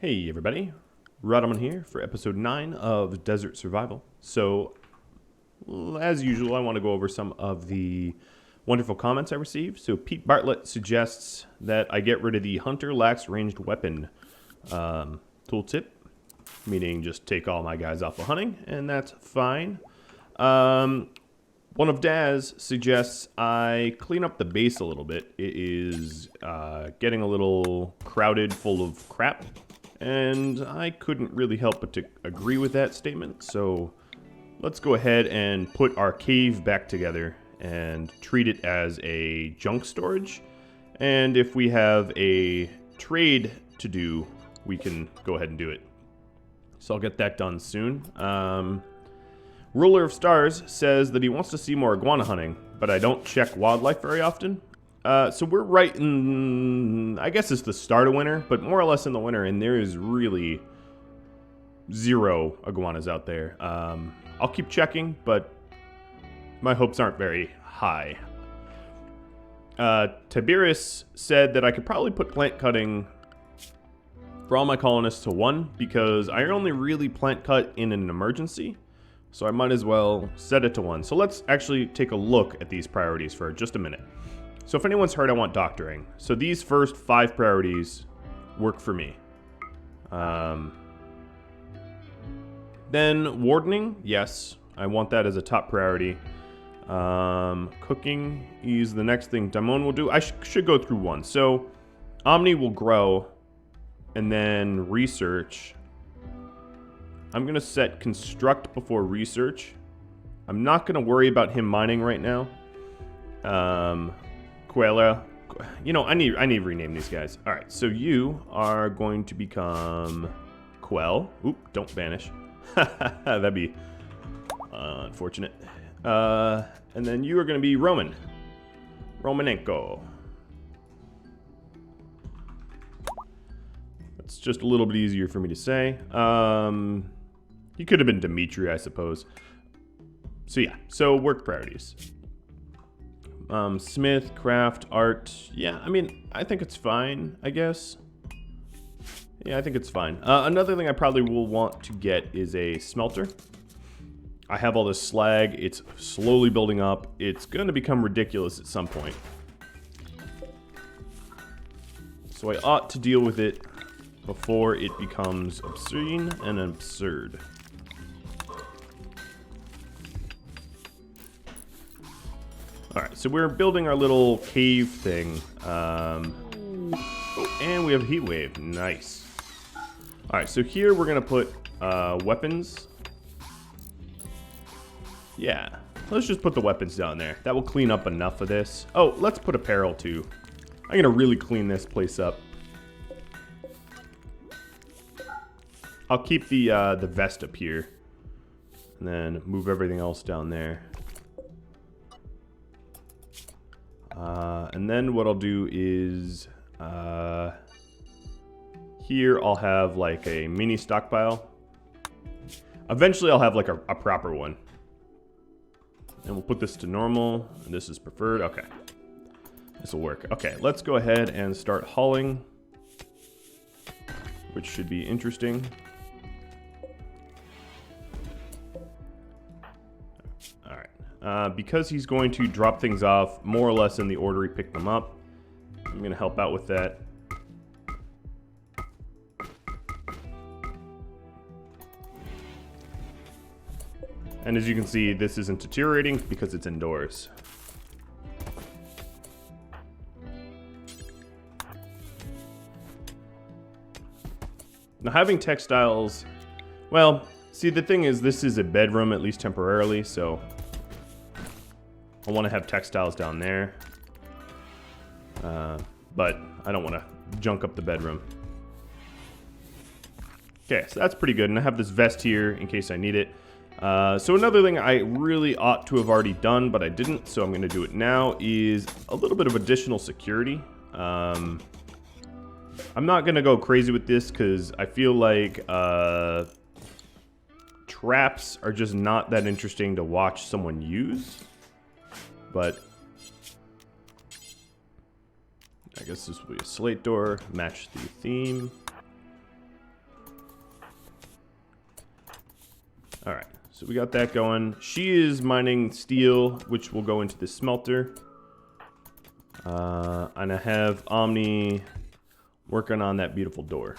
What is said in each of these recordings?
Hey everybody, Rodman here for episode 9 of Desert Survival. So, as usual, I want to go over some of the wonderful comments I received. So Pete Bartlett suggests that I get rid of the Hunter Lacks Ranged Weapon tooltip, meaning just take all my guys off of hunting, and that's fine. One of Daz suggests I clean up the base a little bit. It is getting a little crowded full of crap. And I couldn't really help but to agree with that statement, so let's go ahead and put our cave back together and treat it as a junk storage. And if we have a trade to do, we can go ahead and do it. So I'll get that done soon. Ruler of Stars says that he wants to see more iguana hunting, but I don't check wildlife very often. So we're right in, I guess it's the start of winter, but more or less in the winter, and there is really zero iguanas out there. I'll keep checking, but my hopes aren't very high. Tiberius said that I could probably put plant cutting for all my colonists to 1, because I only really plant cut in an emergency, so I might as well set it to 1. So let's actually take a look at these priorities for just a minute. So if anyone's heard, I want doctoring. So these first 5 priorities work for me. Then wardening, yes, I want that as a top priority. Cooking is the next thing Damon will do. I should go through one. So Omni will grow, and then research. I'm going to set construct before research. I'm not going to worry about him mining right now. Quella. You know, I need to rename these guys. Alright, so you are going to become Quell. Oop, don't vanish. That'd be unfortunate. And then you are going to be Roman. Romanenko. That's just a little bit easier for me to say. He could have been Dimitri, I suppose. So yeah, so work priorities. Smith, craft, art. Yeah, I mean, I think it's fine, I guess. Yeah, I think it's fine. Another thing I probably will want to get is a smelter. I have all this slag. It's slowly building up. It's going to become ridiculous at some point. So I ought to deal with it before it becomes obscene and absurd. Alright, so we're building our little cave thing. Oh, and we have a heat wave. Nice. Alright, so here we're going to put weapons. Yeah, let's just put the weapons down there. That will clean up enough of this. Oh, let's put apparel too. I'm going to really clean this place up. I'll keep the vest up here. And then move everything else down there. And then what I'll do is, here I'll have like a mini stockpile. Eventually I'll have like a proper one. And we'll put this to normal, and this is preferred. Okay, this will work. Okay, let's go ahead and start hauling, which should be interesting. Because he's going to drop things off more or less in the order he picked them up, I'm going to help out with that. And as you can see, this isn't deteriorating because it's indoors. Now having textiles, well, see the thing is this is a bedroom, at least temporarily, so I want to have textiles down there, but I don't want to junk up the bedroom. Okay, so that's pretty good, and I have this vest here in case I need it. So another thing I really ought to have already done, but I didn't, so I'm going to do it now, is a little bit of additional security. I'm not going to go crazy with this because I feel like traps are just not that interesting to watch someone use. But I guess this will be a slate door, match the theme. All right, so we got that going. She is mining steel, which will go into the smelter. And I have Omni working on that beautiful door.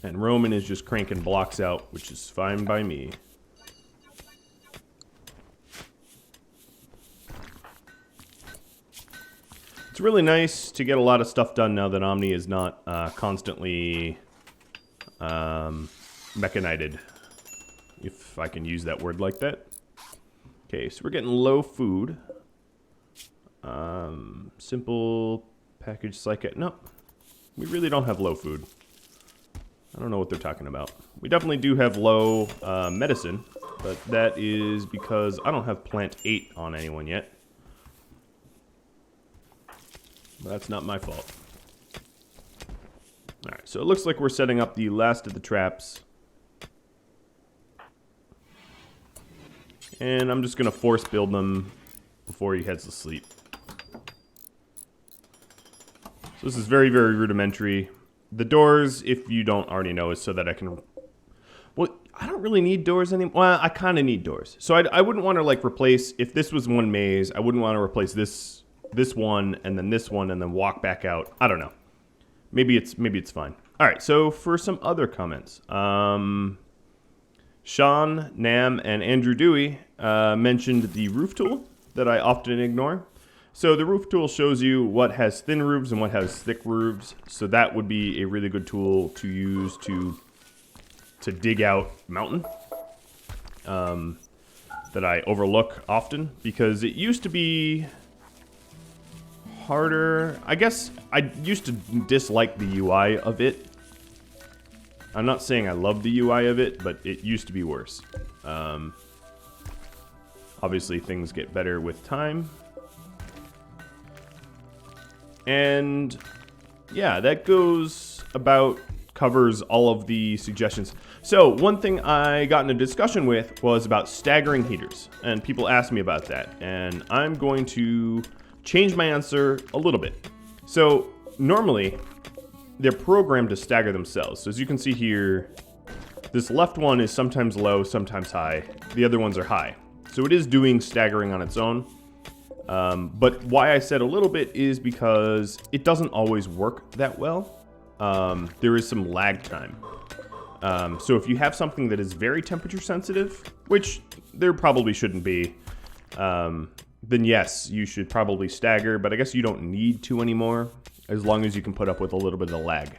And Roman is just cranking blocks out, which is fine by me. It's really nice to get a lot of stuff done now that Omni is not constantly mechanized, if I can use that word like that. Okay, so we're getting low food. Simple package psychic. No, we really don't have low food. I don't know what they're talking about. We definitely do have low medicine, but that is because I don't have plant 8 on anyone yet. But that's not my fault. Alright, so it looks like we're setting up the last of the traps. And I'm just going to force build them before he heads to sleep. So this is very, very rudimentary. The doors, if you don't already know, is so that I can... Well, I don't really need doors anymore. Well, I kind of need doors. So I wouldn't want to, like, replace... If this was one maze, I wouldn't want to replace this one, and then walk back out. I don't know. Maybe it's fine. All right, so for some other comments. Sean, Nam, and Andrew Dewey mentioned the roof tool that I often ignore. So the roof tool shows you what has thin roofs and what has thick roofs. So that would be a really good tool to use to dig out mountain that I overlook often, because it used to be harder. I guess I used to dislike the UI of it. I'm not saying I love the UI of it, but it used to be worse. Obviously things get better with time. And yeah, that covers all of the suggestions. So one thing I got in a discussion with was about staggering heaters, and people asked me about that, and I'm going to change my answer a little bit. So normally they're programmed to stagger themselves. So as you can see here, this left one is sometimes low, sometimes high. The other ones are high. So it is doing staggering on its own. But why I said a little bit is because it doesn't always work that well. There is some lag time. So if you have something that is very temperature sensitive, which there probably shouldn't be, then yes, you should probably stagger, but I guess you don't need to anymore, as long as you can put up with a little bit of lag.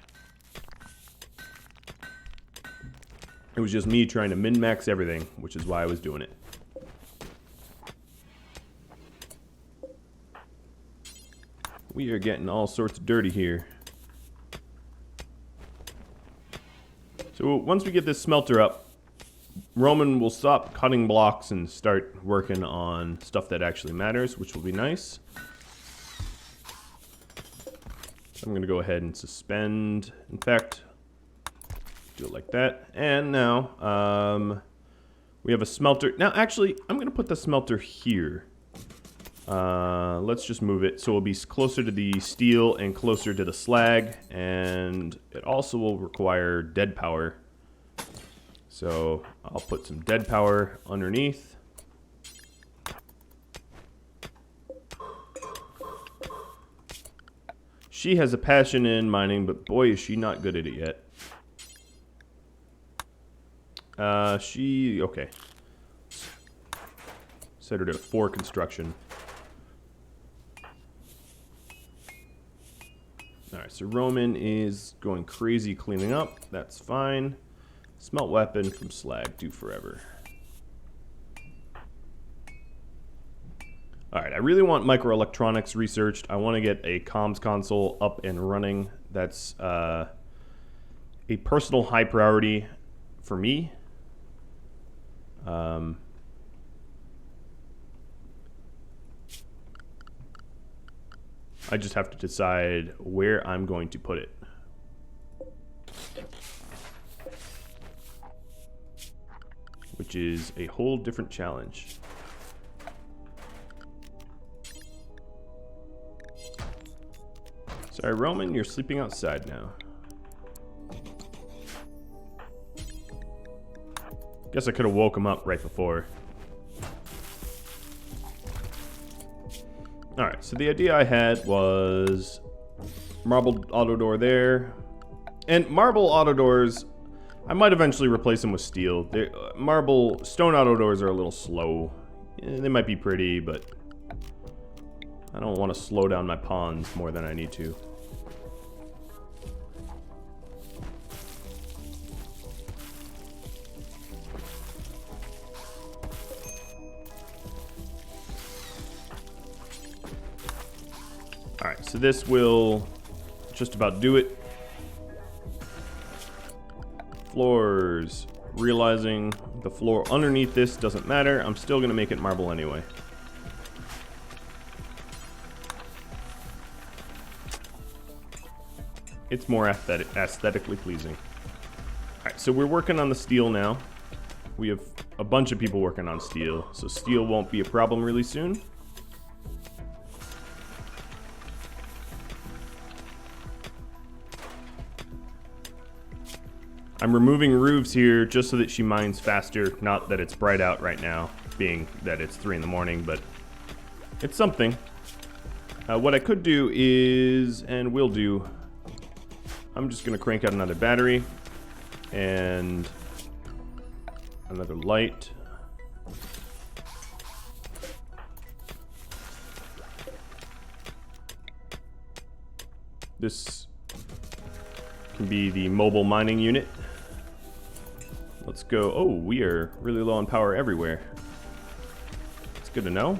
It was just me trying to min-max everything, which is why I was doing it. We are getting all sorts of dirty here. So once we get this smelter up, Roman will stop cutting blocks and start working on stuff that actually matters, which will be nice. So I'm going to go ahead and suspend. In fact, do it like that. And now we have a smelter. Now, actually, I'm going to put the smelter here. Let's just move it so it'll be closer to the steel and closer to the slag, and it also will require dead power. So I'll put some dead power underneath. She has a passion in mining, but boy is she not good at it yet. Okay. Set her to 4 construction. Alright, so Roman is going crazy cleaning up. That's fine. Smelt weapon from slag, do forever. Alright, I really want microelectronics researched. I want to get a comms console up and running. That's a personal high priority for me. I just have to decide where I'm going to put it. Which is a whole different challenge. Sorry, Roman, you're sleeping outside now. Guess I could have woke him up right before. Alright, so the idea I had was marble auto door there. And marble auto doors, I might eventually replace them with steel. Stone auto doors are a little slow. They might be pretty, but I don't want to slow down my pawns more than I need to. Alright, so this will just about do it. Floors. Realizing the floor underneath this doesn't matter, I'm still going to make it marble anyway. It's more aesthetically pleasing. Alright, so we're working on the steel now. We have a bunch of people working on steel, so steel won't be a problem really soon. I'm removing roofs here just so that she mines faster. Not that it's bright out right now, being that it's 3 in the morning, but it's something. What I could do is, and will do, I'm just going to crank out another battery and another light. This can be the mobile mining unit. Let's go. Oh, we are really low on power everywhere. It's good to know.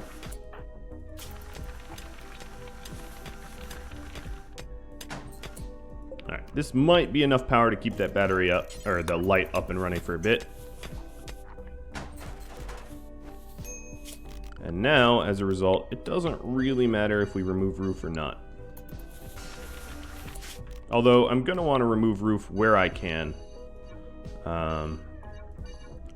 Alright, this might be enough power to keep that battery up, or the light up and running for a bit. And now, as a result, it doesn't really matter if we remove roof or not. Although, I'm going to want to remove roof where I can.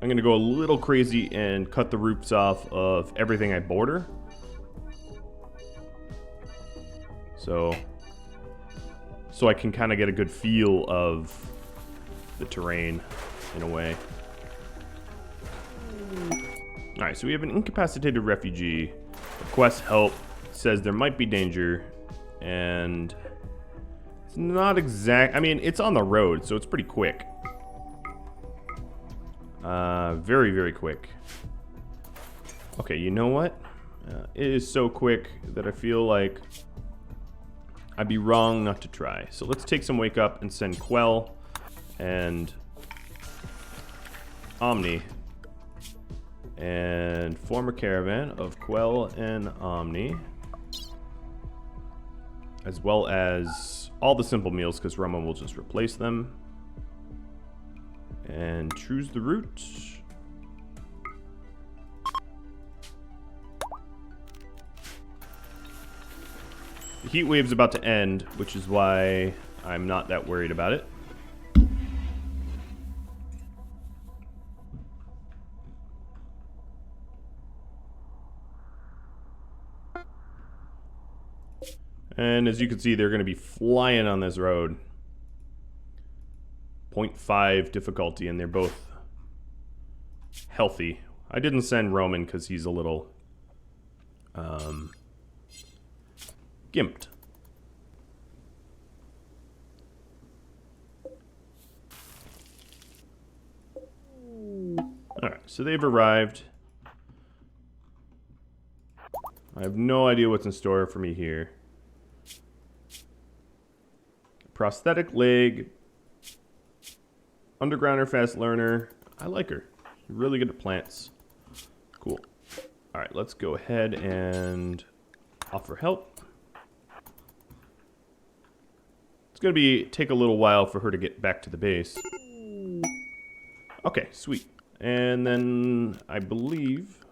I'm going to go a little crazy and cut the roofs off of everything I border. So I can kind of get a good feel of the terrain in a way. Alright, so we have an incapacitated refugee. Requests help. Says there might be danger. And it's not exact. I mean, it's on the road, so it's pretty quick. Very, very quick. Okay, you know what? It is so quick that I feel like I'd be wrong not to try. So let's take some wake up and send Quell and Omni and form a caravan of Quell and Omni, as well as all the simple meals, because Roman will just replace them. And choose the route. The heat wave's about to end, which is why I'm not that worried about it. And as you can see, they're going to be flying on this road. 0.5 difficulty, and they're both healthy. I didn't send Roman because he's a little gimped. Alright, so they've arrived. I have no idea what's in store for me here. Prosthetic leg. Undergrounder, fast learner. I like her. Really good at plants. Cool. Alright, let's go ahead and offer help. It's going to take a little while for her to get back to the base. Okay, sweet. And then I believe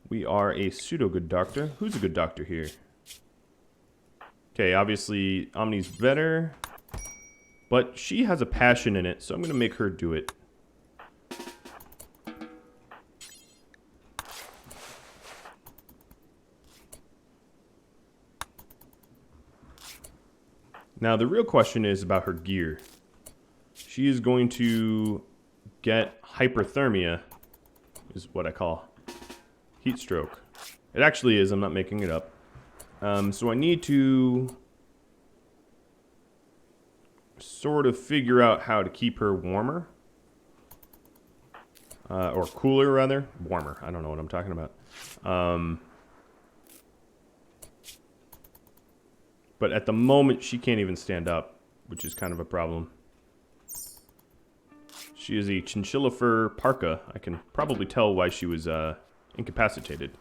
we are a pseudo-good doctor. Who's a good doctor here? Okay, obviously Omni's better. But she has a passion in it, so I'm going to make her do it. Now, the real question is about her gear. She is going to get hyperthermia, is what I call heat stroke. It actually is, I'm not making it up. So I need to sort of figure out how to keep her warmer. Or cooler, rather. Warmer, I don't know what I'm talking about. But at the moment, she can't even stand up, which is kind of a problem. She is a chinchilla fur parka. I can probably tell why she was incapacitated.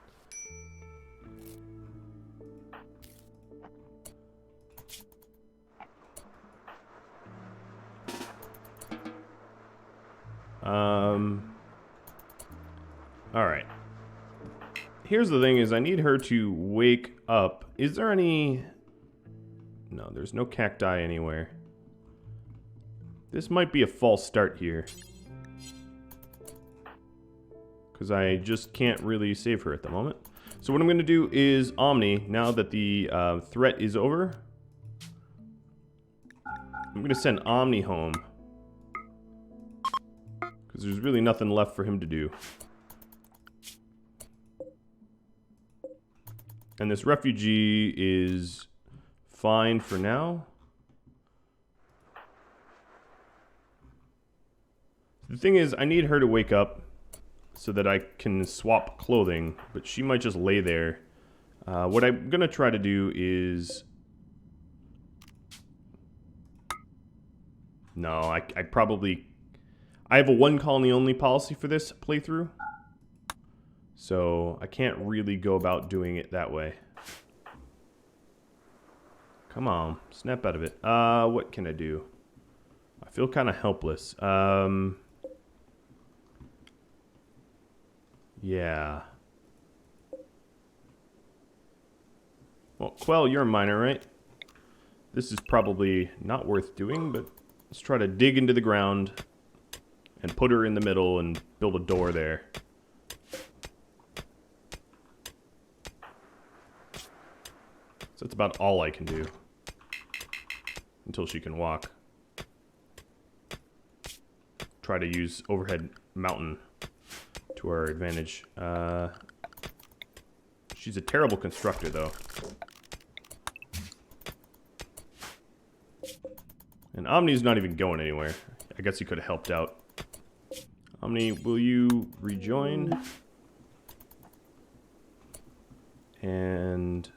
Alright. Here's the thing is I need her to wake up. Is there any... No, there's no cacti anywhere. This might be a false start here. Because I just can't really save her at the moment. So what I'm going to do is Omni, now that the threat is over, I'm going to send Omni home. Because there's really nothing left for him to do. And this refugee is fine for now. The thing is, I need her to wake up so that I can swap clothing, but she might just lay there. What I'm going to try to do is... No, I probably... I have a one colony only policy for this playthrough. So I can't really go about doing it that way. Come on, snap out of it. What can I do? I feel kind of helpless. Yeah. Well, Quell, you're a miner, right? This is probably not worth doing, but let's try to dig into the ground and put her in the middle and build a door there. So that's about all I can do. Until she can walk. Try to use overhead mountain to our advantage. She's a terrible constructor, though. And Omni's not even going anywhere. I guess he could have helped out. Omni, will you rejoin? And...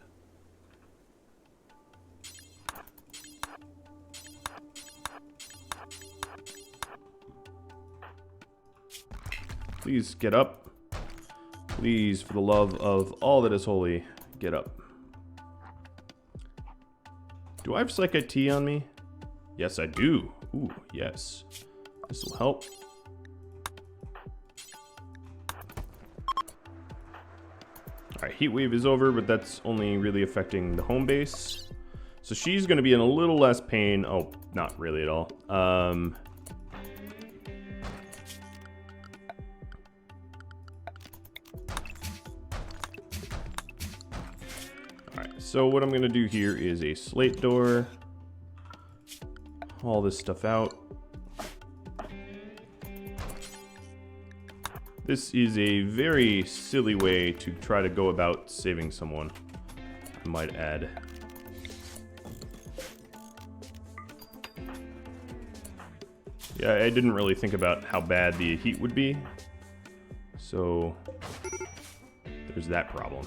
please get up. Please, for the love of all that is holy, get up. Do I have Psychite Tea on me? Yes, I do. Ooh, yes. This will help. Alright, Heat Wave is over, but that's only really affecting the home base. So she's going to be in a little less pain. Oh, not really at all. So what I'm going to do here is a slate door. Haul this stuff out. This is a very silly way to try to go about saving someone, I might add. Yeah, I didn't really think about how bad the heat would be. So there's that problem.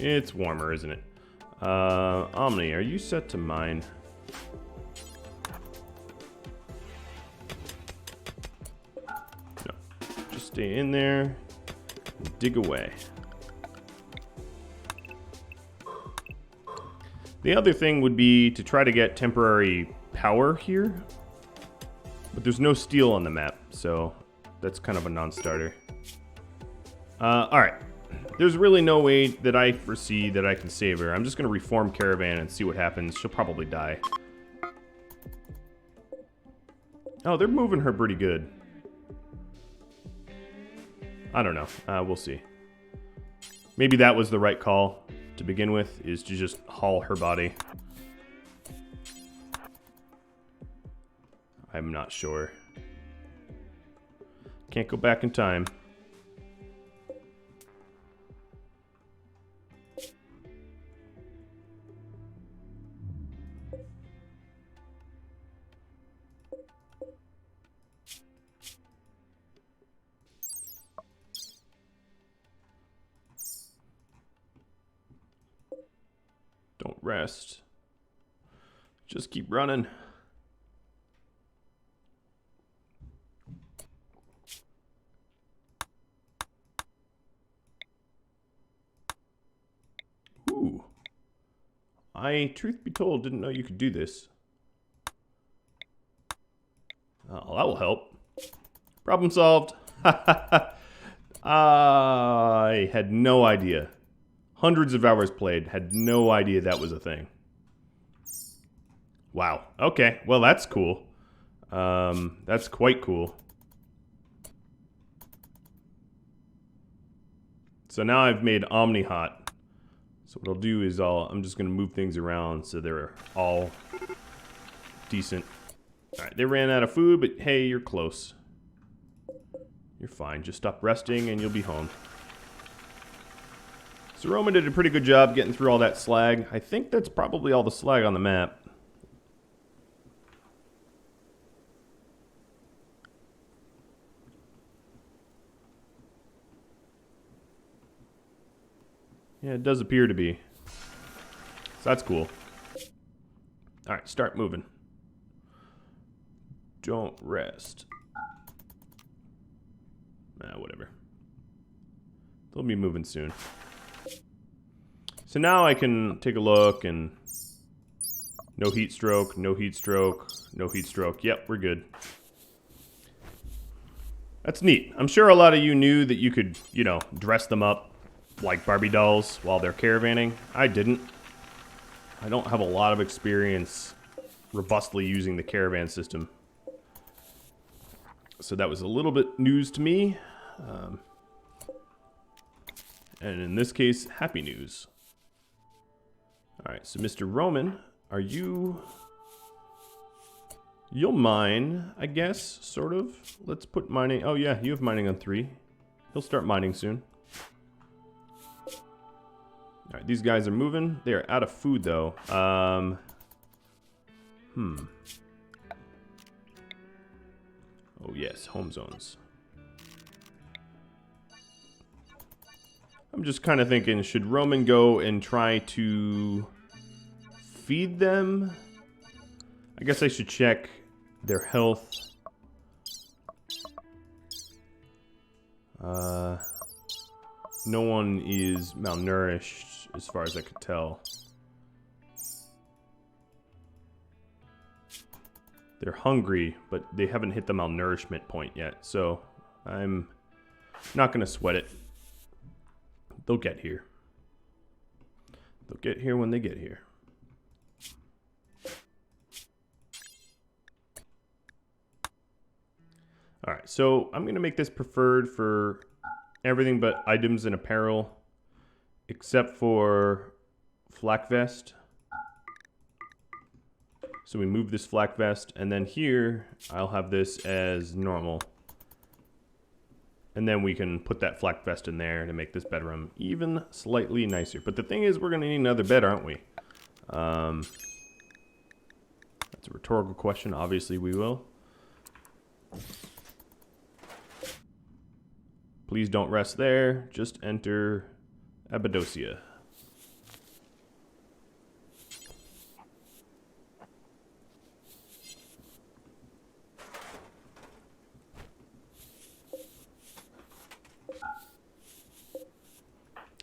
It's warmer, isn't it? Omni, are you set to mine? No. Just stay in there and dig away. The other thing would be to try to get temporary power here. But there's no steel on the map, so that's kind of a non-starter. Alright. There's really no way that I foresee that I can save her. I'm just going to reform Caravan and see what happens. She'll probably die. Oh, they're moving her pretty good. I don't know. We'll see. Maybe that was the right call to begin with, is to just haul her body. I'm not sure. Can't go back in time. Don't rest. Just keep running. Ooh. I, truth be told, didn't know you could do this. Oh, that will help. Problem solved. I had no idea. Hundreds of hours played, had no idea that was a thing. Wow. Okay. Well, that's cool. That's quite cool. So now I've made Omni hot. So what I'll do is I'm just going to move things around so they're all decent. All right. They ran out of food, but hey, you're close. You're fine. Just stop resting and you'll be home. So Roman did a pretty good job getting through all that slag. I think that's probably all the slag on the map. Yeah, it does appear to be. So that's cool. Alright, start moving. Don't rest. Whatever. They'll be moving soon. So now I can take a look and... No heat stroke, no heat stroke, no heat stroke. Yep, we're good. That's neat. I'm sure a lot of you knew that you could, you know, dress them up like Barbie dolls while they're caravanning. I didn't. I don't have a lot of experience robustly using the caravan system. So that was a little bit news to me. And in this case, happy news. Alright, so Mr. Roman, are you... You'll mine, I guess, sort of. Let's put mining... Oh yeah, you have mining on 3. He'll start mining soon. Alright, these guys are moving. They are out of food, though. Oh yes, home zones. I'm just kind of thinking, should Roman go and try to feed them? I guess I should check their health. No one is malnourished, as far as I could tell. They're hungry, but they haven't hit the malnourishment point yet, so I'm not going to sweat it. They'll get here. They'll get here when they get here. Alright, so I'm going to make this preferred for everything but items and apparel, except for flak vest. So we move this flak vest, and then here I'll have this as normal. And then we can put that flak vest in there to make this bedroom even slightly nicer. But the thing is, we're going to need another bed, aren't we? That's a rhetorical question. Obviously, we will. Please don't rest there. Just enter Abadosia.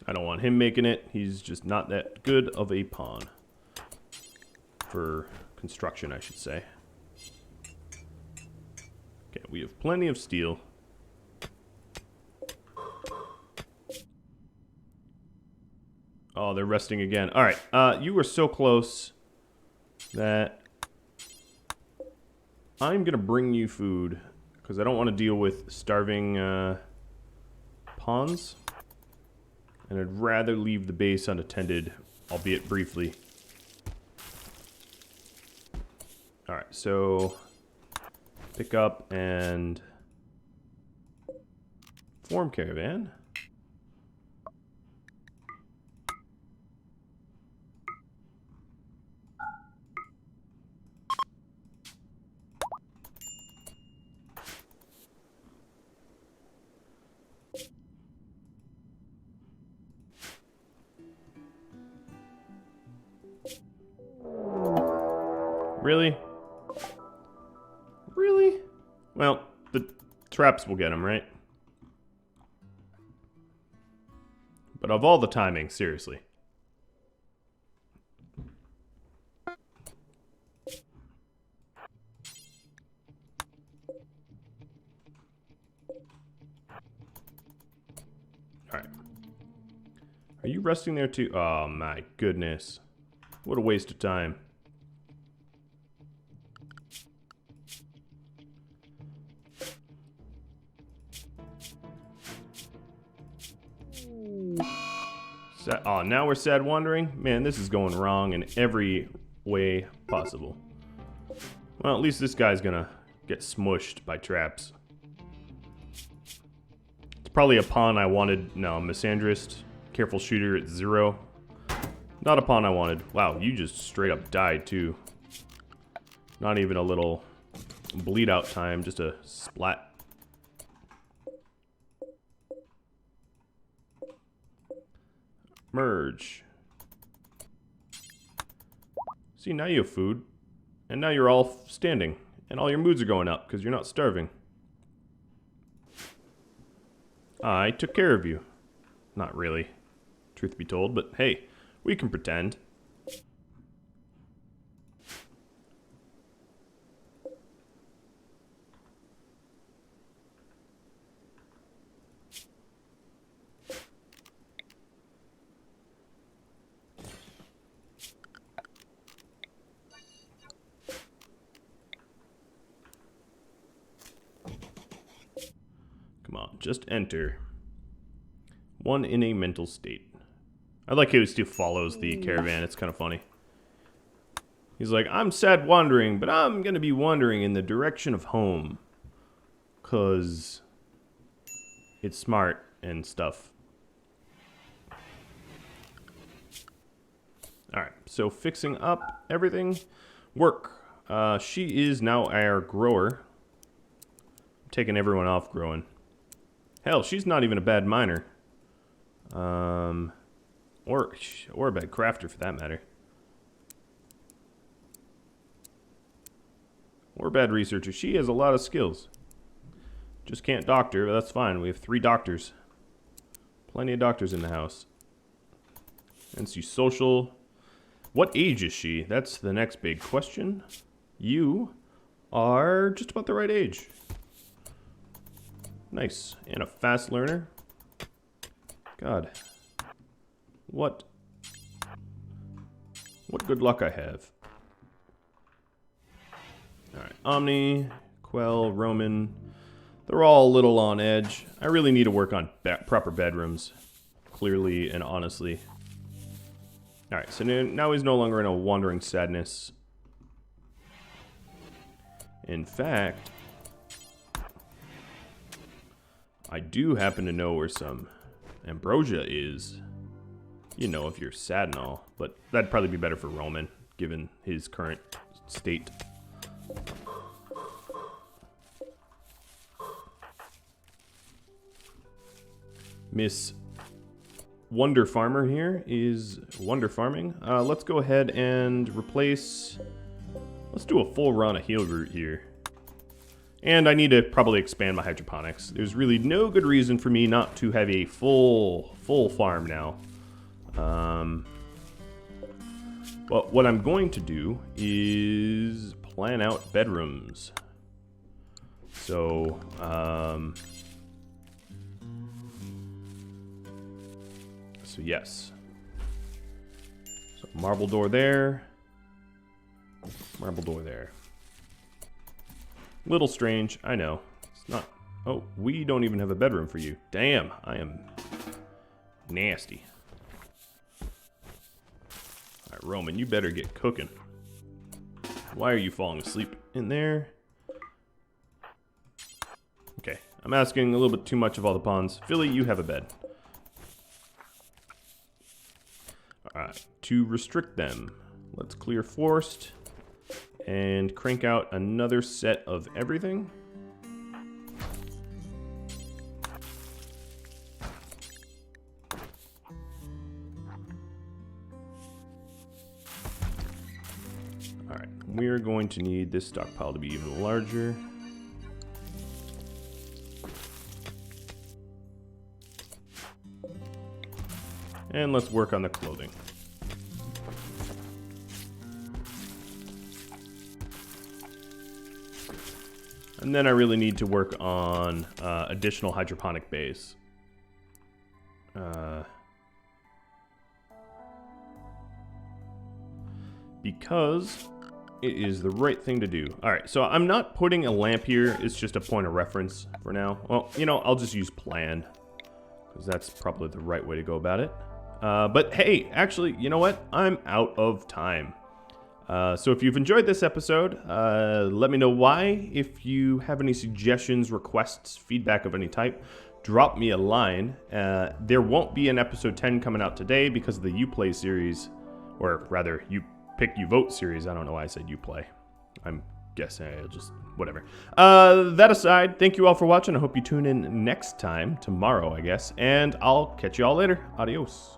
I don't want him making it. He's just not that good of a pawn. For construction, I should say. Okay, we have plenty of steel. Oh, they're resting again. All right, you were so close that I'm going to bring you food because I don't want to deal with starving pawns. And I'd rather leave the base unattended, albeit briefly. Alright, so pick up and form caravan. Really? Really? Well, the traps will get him, right? But of all the timing, seriously. Alright. Are you resting there too? Oh my goodness. What a waste of time. Oh, now we're sad wandering? Man, this is going wrong in every way possible. Well, at least this guy's gonna get smushed by traps. It's probably a pawn I wanted. No, misandrist. Careful shooter at 0. Not a pawn I wanted. Wow, you just straight up died too. Not even a little bleed out time, just a splat. Merge. See, now you have food. And now you're all standing. And all your moods are going up because you're not starving. I took care of you. Not really, truth be told, but hey, we can pretend. Come on, just enter. One in a mental state. I like how he still follows the caravan. It's kind of funny. He's like, I'm sad wandering, but I'm going to be wandering in the direction of home. 'Cause it's smart and stuff. Alright, so fixing up everything. Work. She is now our grower. I'm taking everyone off growing. Hell, she's not even a bad miner. Or a bad crafter for that matter. Or a bad researcher. She has a lot of skills. Just can't doctor, but that's fine. We have 3 doctors. Plenty of doctors in the house. And she's social. What age is she? That's the next big question. You are just about the right age. Nice. And a fast learner. God. What good luck I have. Alright. Omni, Quell, Roman. They're all a little on edge. I really need to work on proper bedrooms. Clearly and honestly. Alright, so now he's no longer in a wandering sadness. In fact, I do happen to know where some ambrosia is. You know, if you're sad and all. But that'd probably be better for Roman, given his current state. Miss Wonder Farmer here is wonder farming. Let's go ahead and replace... Let's do a full run of heel root here. And I need to probably expand my hydroponics. There's really no good reason for me not to have a full farm now. But what I'm going to do is plan out bedrooms. So, yes. So marble door there. Marble door there. Little strange, I know. It's Oh, we don't even have a bedroom for you. Damn, I am nasty. Alright, Roman, you better get cooking. Why are you falling asleep in there? Okay, I'm asking a little bit too much of all the pawns. Philly, you have a bed. Alright, to restrict them, let's clear forest and crank out another set of everything. Alright, we're going to need this stockpile to be even larger. And let's work on the clothing. And then I really need to work on additional hydroponic bays. Because it is the right thing to do. Alright, so I'm not putting a lamp here. It's just a point of reference for now. Well, you know, I'll just use plan, because that's probably the right way to go about it. But hey, actually, you know what? I'm out of time. So if you've enjoyed this episode, let me know why. If you have any suggestions, requests, feedback of any type, drop me a line. There won't be an episode 10 coming out today because of the You Play series, or rather, You Pick, You Vote series. I don't know why I said You Play. I'm guessing I just, whatever. That aside, thank you all for watching. I hope you tune in next time, tomorrow, I guess, and I'll catch you all later. Adios.